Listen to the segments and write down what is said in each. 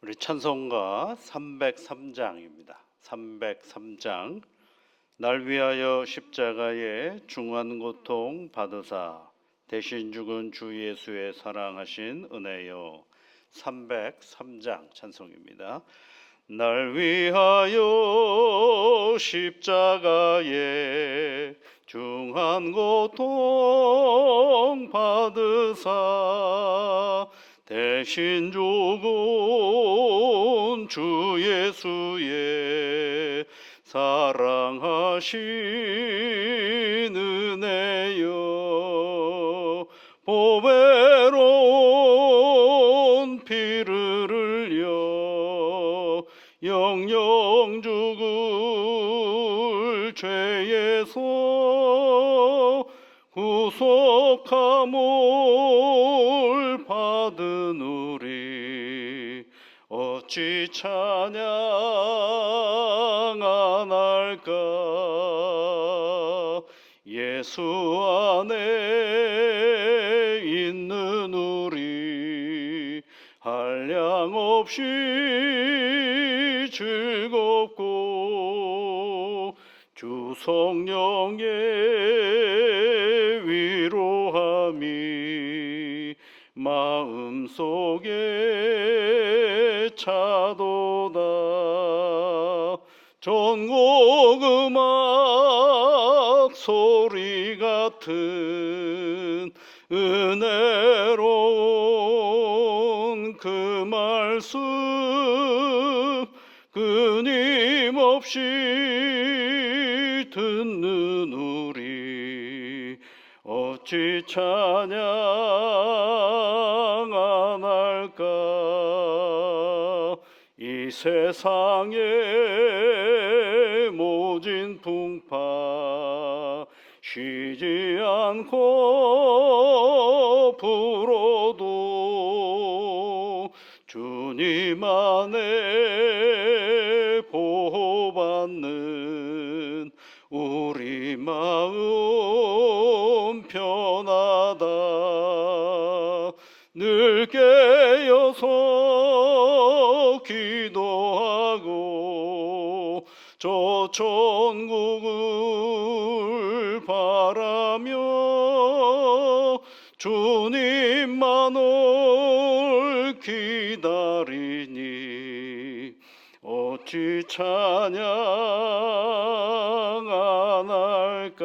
우리 찬송가 303장입니다. 303장. 날 위하여 십자가에 중한 고통 받으사 대신 죽은 주 예수의 사랑하신 은혜요. 303장 찬송입니다. 날 위하여 십자가에 중한 고통 받으사 대신 죽은 주 예수의 사랑하신 은혜여. 보배로운 피를 흘려 영영 죽을 죄에서 구속함을 받은 우리 어찌 찬양 안 할까. 예수 안에 있는 우리 한량없이 즐겁고 주 성령의 위로함이 마음속에 차도다. 전곡 음악 소리 같은 은혜로운 그 말씀 끊임없이 듣는 우리 어찌 찬양 안 할까. 이 세상의 모진 풍파 쉬지 않고 불어도 주님 안에 보호받는 우리 마음 편하다. 늘 깨어서 기도하고 저 천국을 바라며 주님만을 기다리니 어찌 찬양 안 할까.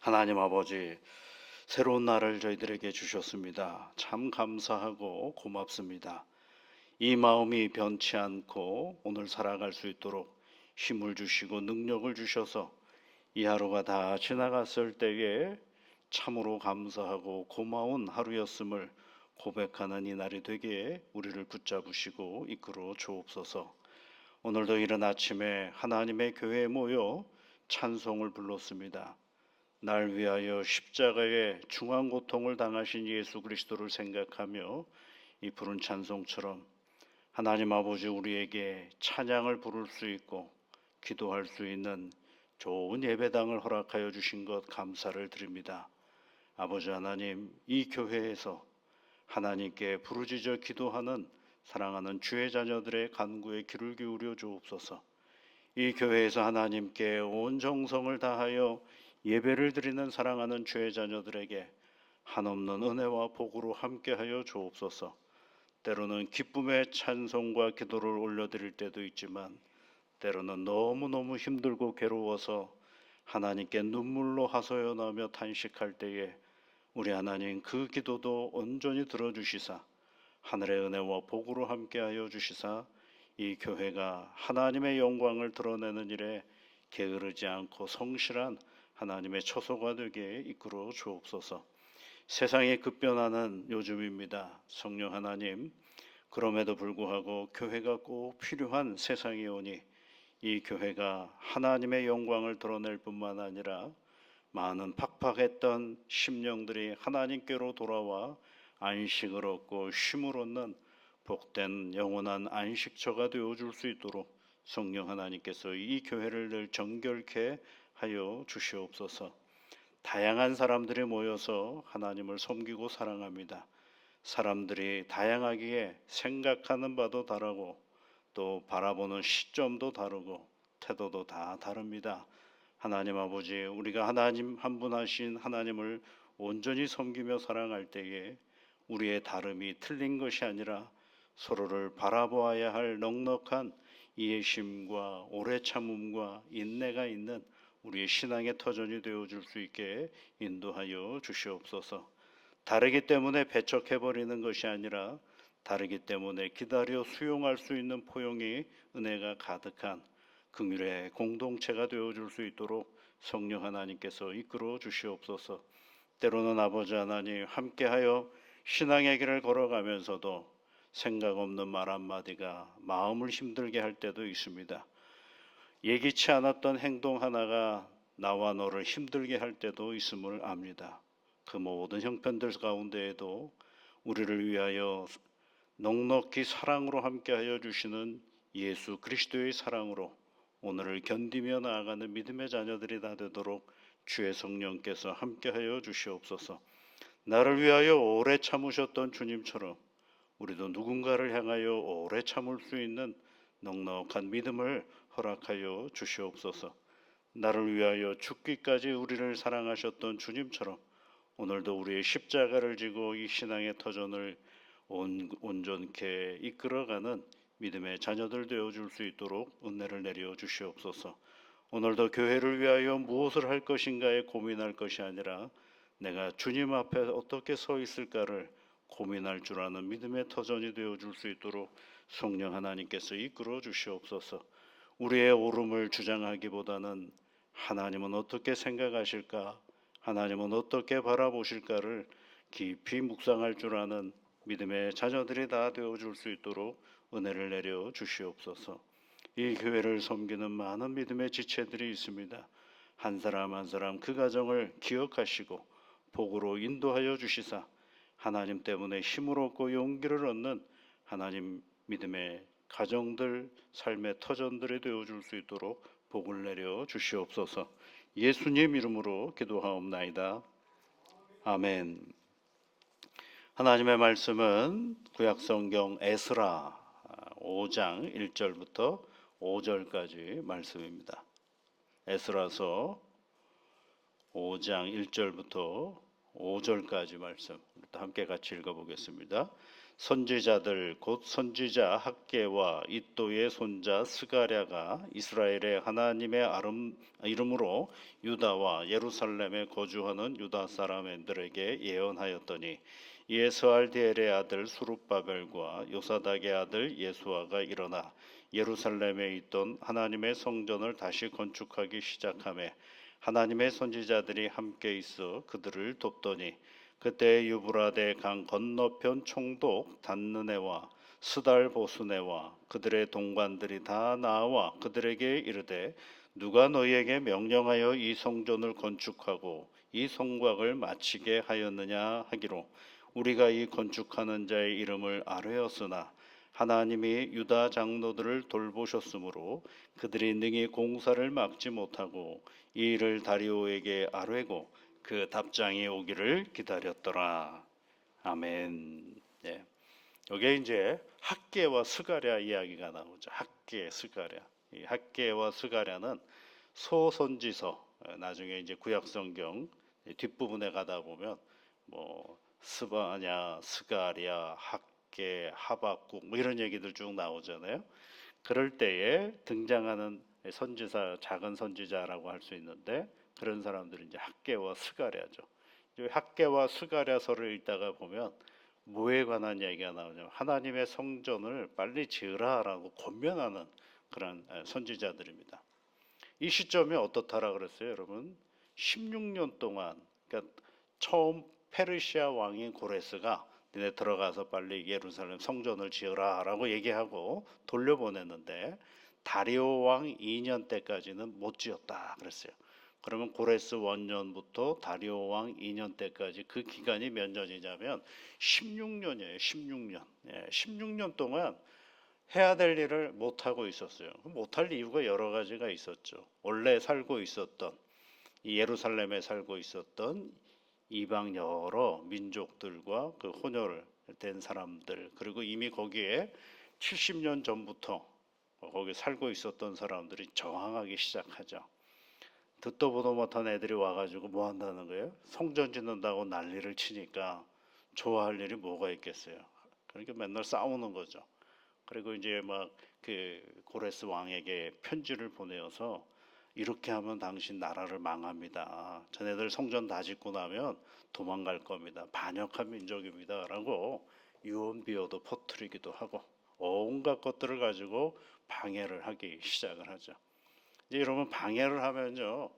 하나님 아버지, 새로운 날을 저희들에게 주셨습니다. 참 감사하고 고맙습니다. 이 마음이 변치 않고 오늘 살아갈 수 있도록 힘을 주시고 능력을 주셔서 이 하루가 다 지나갔을 때에 참으로 감사하고 고마운 하루였음을 고백하는 이 날이 되기에 우리를 붙잡으시고 이끌어 주옵소서. 오늘도 이른 아침에 하나님의 교회에 모여 찬송을 불렀습니다. 날 위하여 십자가에 중한 고통을 당하신 예수 그리스도를 생각하며 이 부른 찬송처럼 하나님 아버지 우리에게 찬양을 부를 수 있고 기도할 수 있는 좋은 예배당을 허락하여 주신 것 감사를 드립니다. 아버지 하나님, 이 교회에서 하나님께 부르짖어 기도하는 사랑하는 주의 자녀들의 간구에 귀를 기울여 주옵소서. 이 교회에서 하나님께 온 정성을 다하여 예배를 드리는 사랑하는 주의 자녀들에게 한없는 은혜와 복으로 함께하여 주옵소서. 때로는 기쁨의 찬송과 기도를 올려드릴 때도 있지만 때로는 너무너무 힘들고 괴로워서 하나님께 눈물로 하소연하며 탄식할 때에 우리 하나님 그 기도도 온전히 들어주시사 하늘의 은혜와 복으로 함께하여 주시사 이 교회가 하나님의 영광을 드러내는 일에 게으르지 않고 성실한 하나님의 처소가 되게 이끌어 주옵소서. 세상이 급변하는 요즘입니다. 성령 하나님, 그럼에도 불구하고 교회가 꼭 필요한 세상이 오니 이 교회가 하나님의 영광을 드러낼 뿐만 아니라 많은 팍팍했던 심령들이 하나님께로 돌아와 안식을 얻고 쉼을 얻는 복된 영원한 안식처가 되어줄 수 있도록 성령 하나님께서 이 교회를 늘 정결케 하여 주시옵소서. 다양한 사람들이 모여서 하나님을 섬기고 사랑합니다. 사람들이 다양하기에 생각하는 바도 다르고 또 바라보는 시점도 다르고 태도도 다 다릅니다. 하나님 아버지, 우리가 하나님 한 분 하신 하나님을 온전히 섬기며 사랑할 때에 우리의 다름이 틀린 것이 아니라 서로를 바라보아야 할 넉넉한 이해심과 오래 참음과 인내가 있는 우리의 신앙의 터전이 되어줄 수 있게 인도하여 주시옵소서. 다르기 때문에 배척해버리는 것이 아니라 다르기 때문에 기다려 수용할 수 있는 포용이 은혜가 가득한 긍휼의 공동체가 되어줄 수 있도록 성령 하나님께서 이끌어 주시옵소서. 때로는 아버지 하나님 함께하여 신앙의 길을 걸어가면서도 생각 없는 말 한마디가 마음을 힘들게 할 때도 있습니다. 예기치 않았던 행동 하나가 나와 너를 힘들게 할 때도 있음을 압니다. 그 모든 형편들 가운데에도 우리를 위하여 넉넉히 사랑으로 함께하여 주시는 예수 그리스도의 사랑으로 오늘을 견디며 나아가는 믿음의 자녀들이 다 되도록 주의 성령께서 함께하여 주시옵소서. 나를 위하여 오래 참으셨던 주님처럼 우리도 누군가를 향하여 오래 참을 수 있는 넉넉한 믿음을 허락하여 주시옵소서. 나를 위하여 죽기까지 우리를 사랑하셨던 주님처럼 오늘도 우리의 십자가를 지고 이 신앙의 터전을 온전케 이끌어가는 믿음의 자녀들 되어줄 수 있도록 은혜를 내려 주시옵소서. 오늘도 교회를 위하여 무엇을 할 것인가에 고민할 것이 아니라 내가 주님 앞에 어떻게 서 있을까를 고민할 줄 아는 믿음의 터전이 되어줄 수 있도록 성령 하나님께서 이끌어 주시옵소서. 우리의 옳음을 주장하기보다는 하나님은 어떻게 생각하실까, 하나님은 어떻게 바라보실까를 깊이 묵상할 줄 아는 믿음의 자녀들이 다 되어줄 수 있도록 은혜를 내려 주시옵소서. 이 교회를 섬기는 많은 믿음의 지체들이 있습니다. 한 사람 한 사람 그 가정을 기억하시고 복으로 인도하여 주시사 하나님 때문에 힘을 얻고 용기를 얻는 하나님 믿음의 가정들, 삶의 터전들이 되어줄 수 있도록 복을 내려 주시옵소서. 예수님 이름으로 기도하옵나이다. 아멘. 하나님의 말씀은 구약성경 에스라 5장 1절부터 5절까지 말씀입니다. 에스라서 5장 1절부터 5절까지 말씀 함께 같이 읽어보겠습니다. 선지자들 곧 선지자 학개와 이또의 손자 스가랴가 이스라엘의 하나님의 이름으로 유다와 예루살렘에 거주하는 유다 사람들에게 예언하였더니 이에 스알디엘의 아들 수룹바벨과 요사닥의 아들 예수아가 일어나 예루살렘에 있던 하나님의 성전을 다시 건축하기 시작하며 하나님의 선지자들이 함께 있어 그들을 돕더니 그때 유브라데 강 건너편 총독 단느네와 스달 보스네와 그들의 동관들이 다 나와 그들에게 이르되 누가 너희에게 명령하여 이 성전을 건축하고 이 성곽을 마치게 하였느냐 하기로 우리가 이 건축하는 자의 이름을 아뢰었으나 하나님이 유다 장로들을 돌보셨으므로 그들이 능히 공사를 막지 못하고 이 일을 다리오에게 아뢰고 그 답장이 오기를 기다렸더라. 아멘. 예. 여기에 이제 학개와 스가랴 이야기가 나오죠. 학개, 스가랴. 이 학개와 스가랴는 소선지서. 나중에 이제 구약성경 뒷부분에 가다 보면 뭐 스바냐, 스가랴, 학개, 하박국 뭐 이런 얘기들 쭉 나오잖아요. 그럴 때에 등장하는 선지자, 작은 선지자라고 할 수 있는데 그런 사람들은 이제 학개와 스가랴죠. 학개와 스가랴서를 읽다가 보면 뭐에 관한 이야기가 나오냐면 하나님의 성전을 빨리 지으라라고 권면하는 그런 선지자들입니다. 이 시점이 어떻다라 그랬어요, 여러분? 16년 동안, 그러니까 처음 페르시아 왕인 고레스가 너네 들어가서 빨리 예루살렘 성전을 지어라라고 얘기하고 돌려보냈는데 다리오 왕 2년 때까지는 못 지었다 그랬어요. 그러면 고레스 원년부터 다리오 왕 2년 때까지 그 기간이 몇 년이냐면 16년이에요. 16년. 16년 동안 해야 될 일을 못하고 있었어요. 못할 이유가 여러 가지가 있었죠. 원래 살고 있었던 예루살렘에 살고 있었던 이방 여러 민족들과 그 혼혈을 된 사람들, 그리고 이미 거기에 70년 전부터 거기 살고 있었던 사람들이 저항하기 시작하죠. 듣도 보도 못한 애들이 와가지고 뭐 한다는 거예요? 성전 짓는다고 난리를 치니까 좋아할 일이 뭐가 있겠어요? 그러니까 맨날 싸우는 거죠. 그리고 이제 막 그 고레스 왕에게 편지를 보내어서 이렇게 하면 당신 나라를 망합니다. 자네들 성전 다 짓고 나면 도망갈 겁니다. 반역한 민족입니다라고 유언비어도 퍼뜨리기도 하고 온갖 것들을 가지고 방해를 하기 시작을 하죠. 이제 이러면 방해를 하면요,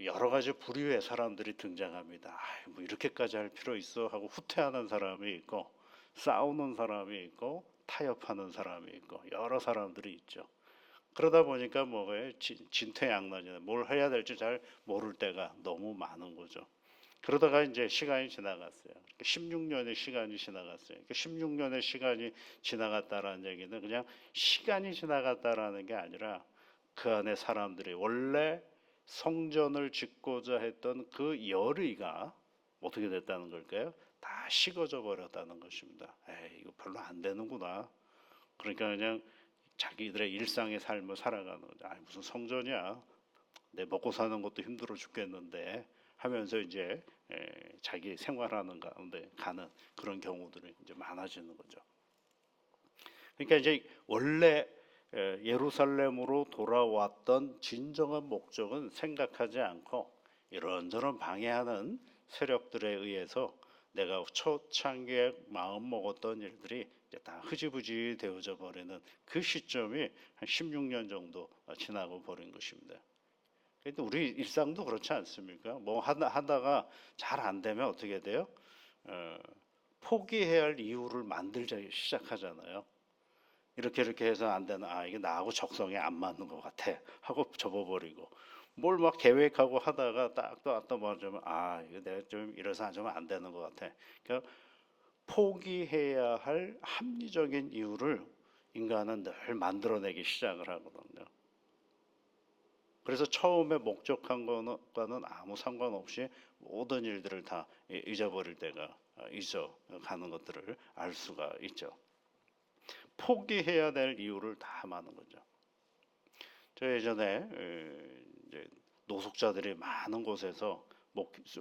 여러 가지 부류의 사람들이 등장합니다. 뭐 이렇게까지 할 필요 있어 하고 후퇴하는 사람이 있고, 싸우는 사람이 있고, 타협하는 사람이 있고, 여러 사람들이 있죠. 그러다 보니까 뭐예요? 진퇴양난이네. 뭘 해야 될지 잘 모를 때가 너무 많은 거죠. 그러다가 이제 시간이 지나갔어요. 16년의 시간이 지나갔어요. 16년의 시간이 지나갔다라는 얘기는 그냥 시간이 지나갔다라는 게 아니라 그 안에 사람들이 원래 성전을 짓고자 했던 그 열의가 어떻게 됐다는 걸까요? 다 식어져 버렸다는 것입니다. 에이, 이거 별로 안 되는구나. 그러니까 그냥 자기들의 일상의 삶을 살아가는 거죠. 아, 무슨 성전이야. 내 먹고 사는 것도 힘들어 죽겠는데 하면서 이제 자기 생활하는 가운데 가는 그런 경우들이 이제 많아지는 거죠. 그러니까 이제 원래 예루살렘으로 돌아왔던 진정한 목적은 생각하지 않고 이런저런 방해하는 세력들에 의해서 내가 초창기에 마음 먹었던 일들이 이제 다 흐지부지 되어져 버리는 그 시점이 한 16년 정도 지나고 버린 것입니다. 그런데 우리 일상도 그렇지 않습니까? 뭐 하다가 잘 안 되면 어떻게 돼요? 어, 포기해야 할 이유를 만들기 시작하잖아요. 이렇게 해서 안 되나, 아 이게 나하고 적성에 안 맞는 것 같아 하고 접어버리고, 뭘 막 계획하고 하다가 딱 또 왔다 말하자면 아 이거 내가 좀 이래서 좀 안 되는 것 같아. 그러니까 포기해야 할 합리적인 이유를 인간은 늘 만들어내기 시작을 하거든요. 그래서 처음에 목적한 것과는 아무 상관없이 모든 일들을 다 잊어버릴 때가 잊어가는 것들을 알 수가 있죠. 포기해야 될 이유를 다 많은 거죠. 저 예전에 이제 노숙자들이 많은 곳에서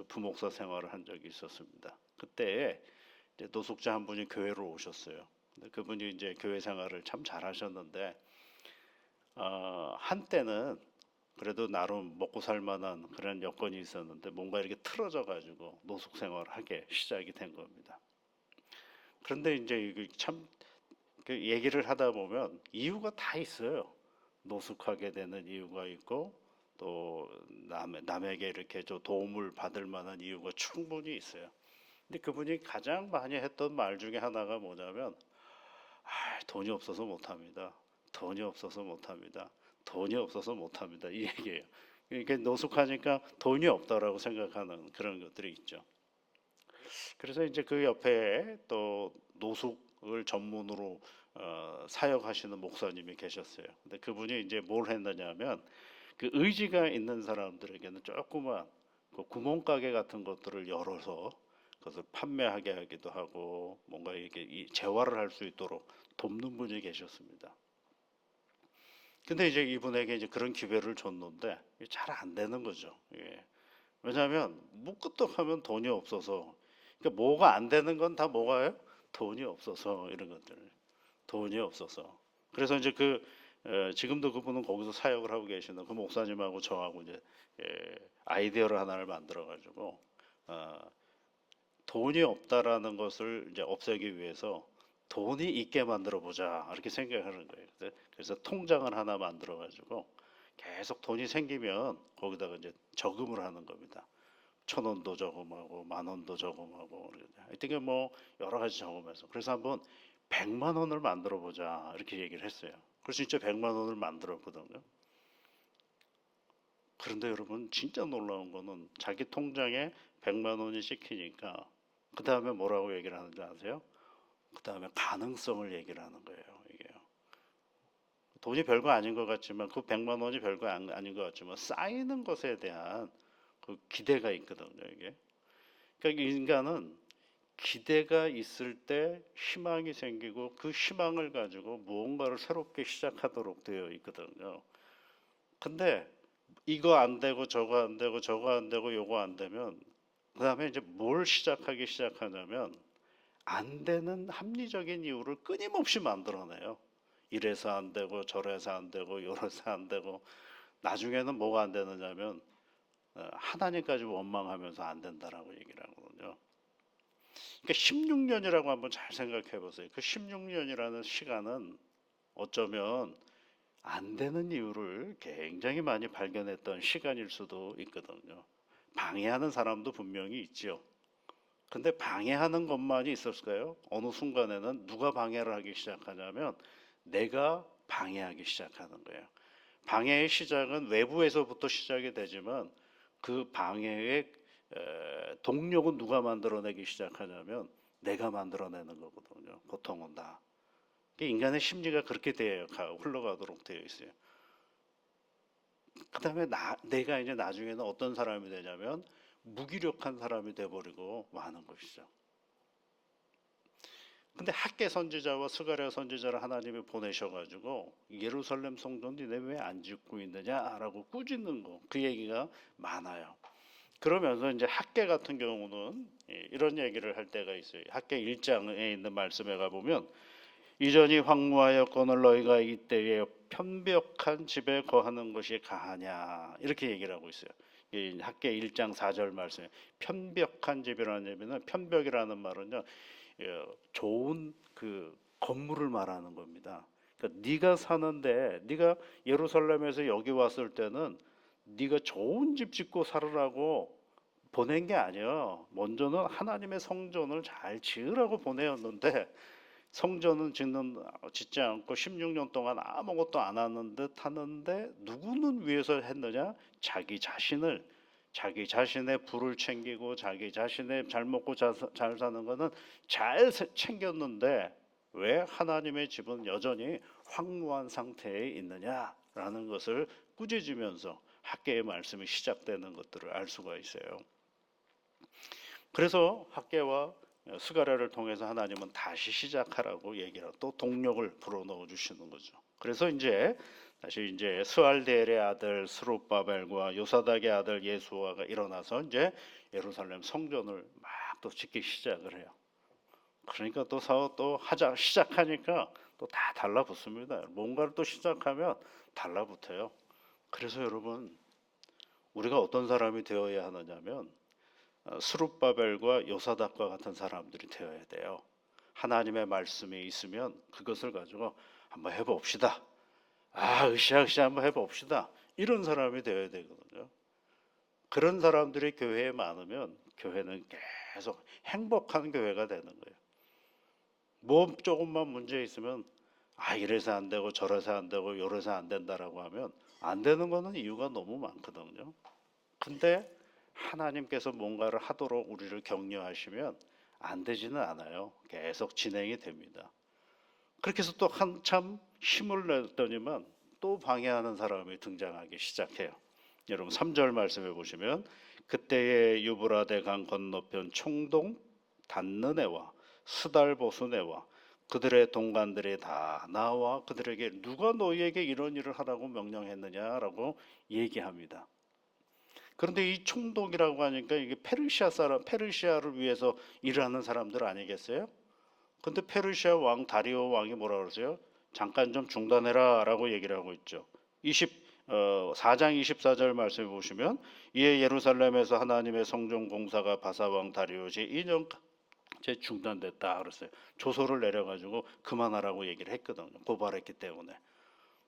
부목사 생활을 한 적이 있었습니다. 그때 이제 노숙자 한 분이 교회로 오셨어요. 근데 그분이 이제 교회 생활을 참 잘하셨는데 한때는 그래도 나름 먹고 살 만한 그런 여건이 있었는데 뭔가 이렇게 틀어져 가지고 노숙 생활을 하게 시작이 된 겁니다. 그런데 이제 이게 참 그 얘기를 하다 보면 이유가 다 있어요. 노숙하게 되는 이유가 있고 또 남에게 이렇게 도움을 받을 만한 이유가 충분히 있어요. 근데 그분이 가장 많이 했던 말 중에 하나가 뭐냐면 돈이 없어서 못합니다. 돈이 없어서 못합니다. 돈이 없어서 못합니다. 이 얘기예요. 그러니까 노숙하니까 돈이 없다라고 생각하는 그런 것들이 있죠. 그래서 이제 그 옆에 또 노숙을 전문으로 사역하시는 목사님이 계셨어요. 근데 그분이 이제 뭘 했느냐면 그 의지가 있는 사람들에게는 조그만 그 구멍가게 같은 것들을 열어서 그것을 판매하게 하기도 하고 뭔가 이렇게 재활을 할 수 있도록 돕는 분이 계셨습니다. 근데 이제 이분에게 이제 그런 기회를 줬는데 잘 안 되는 거죠. 예. 왜냐하면 무끄떡하면 돈이 없어서, 그러니까 뭐가 안 되는 건 다 뭐가요? 돈이 없어서 이런 것들, 돈이 없어서. 그래서 이제 지금도 그분은 거기서 사역을 하고 계시는 그 목사님하고 저하고 이제 아이디어를 하나를 만들어 가지고 돈이 없다라는 것을 이제 없애기 위해서 돈이 있게 만들어 보자 이렇게 생각하는 거예요. 그래서 통장을 하나 만들어 가지고 계속 돈이 생기면 거기다가 이제 저금을 하는 겁니다. 1,000원도 저금하고 10,000원도 저금하고 이렇게 뭐 여러 가지 저금해서 그래서 한번 100만 원을 만들어 보자 이렇게 얘기를 했어요. 그래서 진짜 100만 원을 만들었거든요. 그런데 여러분 진짜 놀라운 거는 자기 통장에 100만 원이 찍히니까 그 다음에 뭐라고 얘기를 하는지 아세요? 그 다음에 가능성을 얘기를 하는 거예요. 이게 돈이 별거 아닌 것 같지만 그 100만 원이 별거 아닌 것 같지만 쌓이는 것에 대한 그 기대가 있거든요. 이게 그러니까 인간은 기대가 있을 때 희망이 생기고 그 희망을 가지고 무언가를 새롭게 시작하도록 되어 있거든요. 근데 이거 안 되고 저거 안 되고 저거 안 되고 요거 안 되면 그다음에 이제 뭘 시작하냐면 안 되는 합리적인 이유를 끊임없이 만들어내요. 이래서 안 되고 저래서 안 되고 요래서 안 되고 나중에는 뭐가 안 되느냐면 하나님까지 원망하면서 안 된다라고 얘기를 하거든요. 그러니까 16년이라고 한번 잘 생각해 보세요. 그 16년이라는 시간은 어쩌면 안 되는 이유를 굉장히 많이 발견했던 시간일 수도 있거든요. 방해하는 사람도 분명히 있지요. 근데 방해하는 것만이 있었을까요? 어느 순간에는 누가 방해를 하기 시작하냐면 내가 방해하기 시작하는 거예요. 방해의 시작은 외부에서부터 시작이 되지만 그 방해의 동력은 누가 만들어내기 시작하냐면 내가 만들어내는 거거든요. 보통은 다. 인간의 심리가 그렇게 흘러가도록 되어 있어요. 그 다음에 내가 이제 나중에는 어떤 사람이 되냐면 무기력한 사람이 돼버리고 마는 것이죠. 근데 학개 선지자와 스가랴 선지자를 하나님이 보내셔가지고 예루살렘 성전 니네 왜 안 짓고 있느냐라고 꾸짖는 거, 그 얘기가 많아요. 그러면서 이제 학개 같은 경우는 이런 얘기를 할 때가 있어요. 학개 1장에 있는 말씀에 가보면 이전이 황무하였거늘 너희가 이때에 편벽한 집에 거하는 것이 가하냐 이렇게 얘기를 하고 있어요. 학개 1장 4절 말씀에 편벽한 집이라는 얘기는 편벽이라는 말은요 좋은 그 건물을 말하는 겁니다. 그러니까 네가 사는데 네가 예루살렘에서 여기 왔을 때는 네가 좋은 집 짓고 살으라고 보낸 게 아니에요. 먼저는 하나님의 성전을 잘 지으라고 보내었는데 성전은 짓지 않고 16년 동안 아무것도 안 하는 듯 하는데 누구는 위해서 했느냐? 자기 자신의 부를 챙기고 자기 자신의 잘 먹고 잘 사는 거는 잘 챙겼는데 왜 하나님의 집은 여전히 황무한 상태에 있느냐라는 것을 꾸짖으면서 학개의 말씀이 시작되는 것들을 알 수가 있어요. 그래서 학개와 스가랴를 통해서 하나님은 다시 시작하라고 얘기를 또 동력을 불어넣어 주시는 거죠. 그래서 이제 다시 이제 스알디엘의 아들 스룹바벨과 요사닥의 아들 예수아가 일어나서 이제 예루살렘 성전을 막 또 짓기 시작을 해요. 그러니까 또 하자 시작하니까 또 다 달라붙습니다. 뭔가를 또 시작하면 달라붙어요. 그래서 여러분 우리가 어떤 사람이 되어야 하느냐면 스룹바벨과 요사닥과 같은 사람들이 되어야 돼요. 하나님의 말씀이 있으면 그것을 가지고 한번 해봅시다. 으쌰으쌰 한번 해봅시다. 이런 사람이 되어야 되거든요. 그런 사람들이 교회에 많으면 교회는 계속 행복한 교회가 되는 거예요. 뭐 조금만 문제 있으면 이래서 안 되고 저래서 안 되고 요래서 안 된다라고 하면 안 되는 거는 이유가 너무 많거든요. 근데 하나님께서 뭔가를 하도록 우리를 격려하시면 안 되지는 않아요. 계속 진행이 됩니다. 그렇게 해서 또 한참 힘을 냈더니만 또 방해하는 사람이 등장하기 시작해요. 여러분 3절 말씀해 보시면 그때의 유브라데 강 건너편 총동 단느네와 스달보스네와 그들의 동관들이 다 나와 그들에게 누가 너희에게 이런 일을 하라고 명령했느냐라고 얘기합니다. 그런데 이 총독이라고 하니까 이게 페르시아를 위해서 일하는 사람들 아니겠어요? 근데 페르시아 왕 다리오 왕이 뭐라 그러세요? 잠깐 좀 중단해라라고 얘기를 하고 있죠. 4장 24절 말씀해 보시면 이에 예루살렘에서 하나님의 성전 공사가 바사 왕 다리오시 2년째 중단됐다 그랬어요. 조서를 내려가지고 그만하라고 얘기를 했거든요. 고발했기 때문에.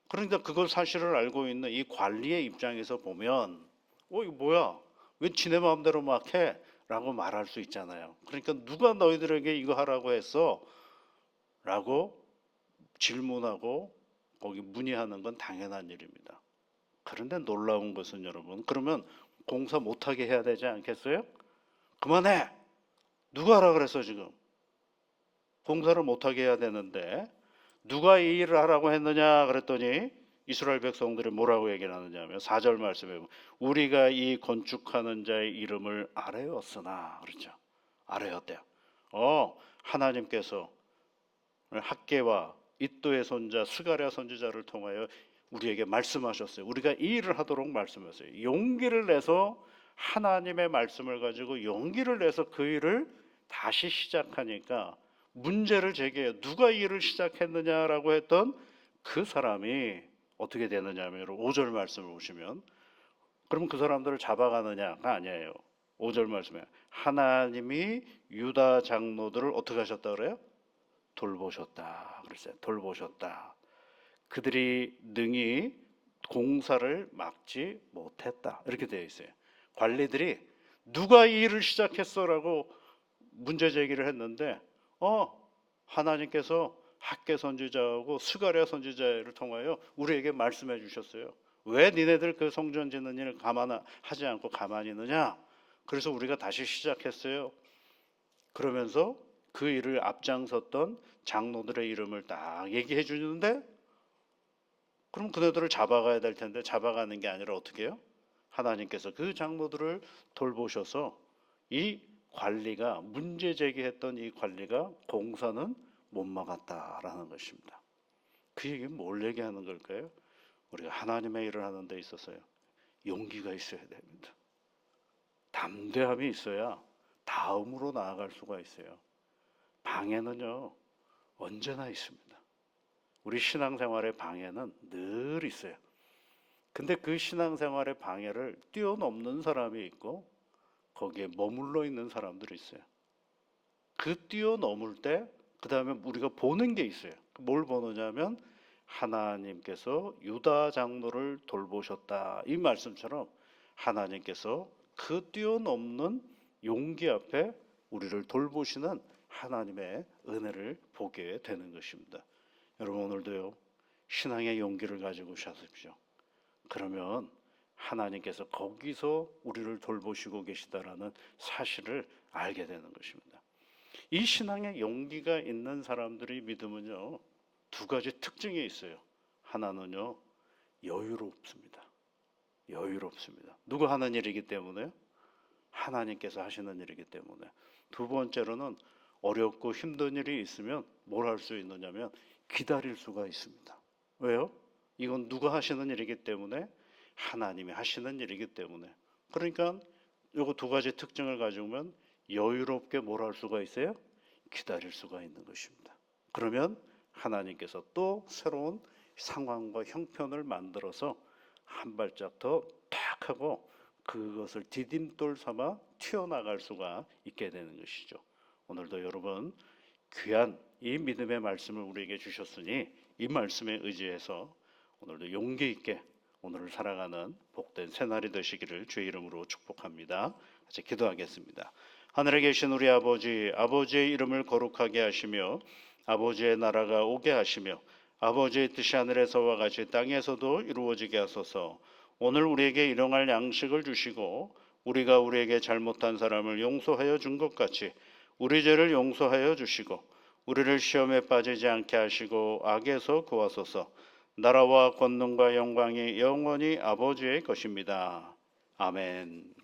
그러니까 그걸 사실을 알고 있는 이 관리의 입장에서 보면 이거 뭐야? 왜 지네 마음대로 막 해? 라고 말할 수 있잖아요. 그러니까 누가 너희들에게 이거 하라고 했어? 라고 질문하고 거기 문의하는 건 당연한 일입니다. 그런데 놀라운 것은 여러분, 그러면 공사 못하게 해야 되지 않겠어요? 그만해! 누가 하라 그랬어 지금? 공사를 못하게 해야 되는데 누가 이 일을 하라고 했느냐 그랬더니 이스라엘 백성들이 뭐라고 얘기를 하느냐 하면 4절 말씀에 보면 우리가 이 건축하는 자의 이름을 아뢰었으나 그렇죠. 아뢰었대요. 하나님께서 학개와 잇도의 손자 스가랴 선지자를 통하여 우리에게 말씀하셨어요. 우리가 이 일을 하도록 말씀하셨어요. 용기를 내서 하나님의 말씀을 가지고 용기를 내서 그 일을 다시 시작하니까 문제를 제기해요. 누가 이 일을 시작했느냐라고 했던 그 사람이 어떻게 되느냐면 5절 말씀을 보시면, 그러면 그 사람들을 잡아가느냐가 아니에요. 5절 말씀에 하나님이 유다 장로들을 어떻게 하셨다 그래요? 돌보셨다 그랬어요. 돌보셨다. 그들이 능히 공사를 막지 못했다 이렇게 되어 있어요. 관리들이 누가 이 일을 시작했어라고 문제 제기를 했는데 하나님께서 학개 선지자하고 스가랴 선지자를 통하여 우리에게 말씀해 주셨어요. 왜 니네들 그 성전 짓는 일을 하지 않고 가만히 있느냐? 그래서 우리가 다시 시작했어요. 그러면서 그 일을 앞장섰던 장로들의 이름을 딱 얘기해 주는데, 그럼 그네들을 잡아가야 될 텐데 잡아가는 게 아니라 어떻게 해요? 하나님께서 그 장로들을 돌보셔서 이 관리가, 문제 제기했던 이 관리가 공사는 못 막았다라는 것입니다. 그 얘기는 뭘 얘기하는 걸까요? 우리가 하나님의 일을 하는 데 있어서요, 용기가 있어야 됩니다. 담대함이 있어야 다음으로 나아갈 수가 있어요. 방해는요 언제나 있습니다. 우리 신앙생활의 방해는 늘 있어요. 근데 그 신앙생활의 방해를 뛰어넘는 사람이 있고 거기에 머물러 있는 사람들이 있어요. 그 뛰어넘을 때 그 다음에 우리가 보는 게 있어요. 뭘 보느냐면 하나님께서 유다 장로를 돌보셨다 이 말씀처럼 하나님께서 그 뛰어넘는 용기 앞에 우리를 돌보시는 하나님의 은혜를 보게 되는 것입니다. 여러분 오늘도요 신앙의 용기를 가지고 사십시오. 그러면 하나님께서 거기서 우리를 돌보시고 계시다라는 사실을 알게 되는 것입니다. 이 신앙의 용기가 있는 사람들이 믿음은요 두 가지 특징이 있어요. 하나는요 여유롭습니다. 여유롭습니다. 누가 하는 일이기 때문에요? 하나님께서 하시는 일이기 때문에. 두 번째로는 어렵고 힘든 일이 있으면 뭘 할 수 있느냐면 기다릴 수가 있습니다. 왜요? 이건 누가 하시는 일이기 때문에, 하나님이 하시는 일이기 때문에. 그러니까 이거 두 가지 특징을 가지고면 여유롭게 뭘 할 수가 있어요? 기다릴 수가 있는 것입니다. 그러면 하나님께서 또 새로운 상황과 형편을 만들어서 한 발짝 더 탁 하고 그것을 디딤돌 삼아 튀어나갈 수가 있게 되는 것이죠. 오늘도 여러분 귀한 이 믿음의 말씀을 우리에게 주셨으니 이 말씀에 의지해서 오늘도 용기 있게 오늘을 살아가는 복된 새날이 되시기를 주의 이름으로 축복합니다. 같이 기도하겠습니다. 하늘에 계신 우리 아버지, 아버지의 이름을 거룩하게 하시며 아버지의 나라가 오게 하시며 아버지의 뜻이 하늘에서와 같이 땅에서도 이루어지게 하소서. 오늘 우리에게 일용할 양식을 주시고 우리가 우리에게 잘못한 사람을 용서하여 준 것 같이 우리 죄를 용서하여 주시고 우리를 시험에 빠지지 않게 하시고 악에서 구하소서. 나라와 권능과 영광이 영원히 아버지의 것입니다. 아멘.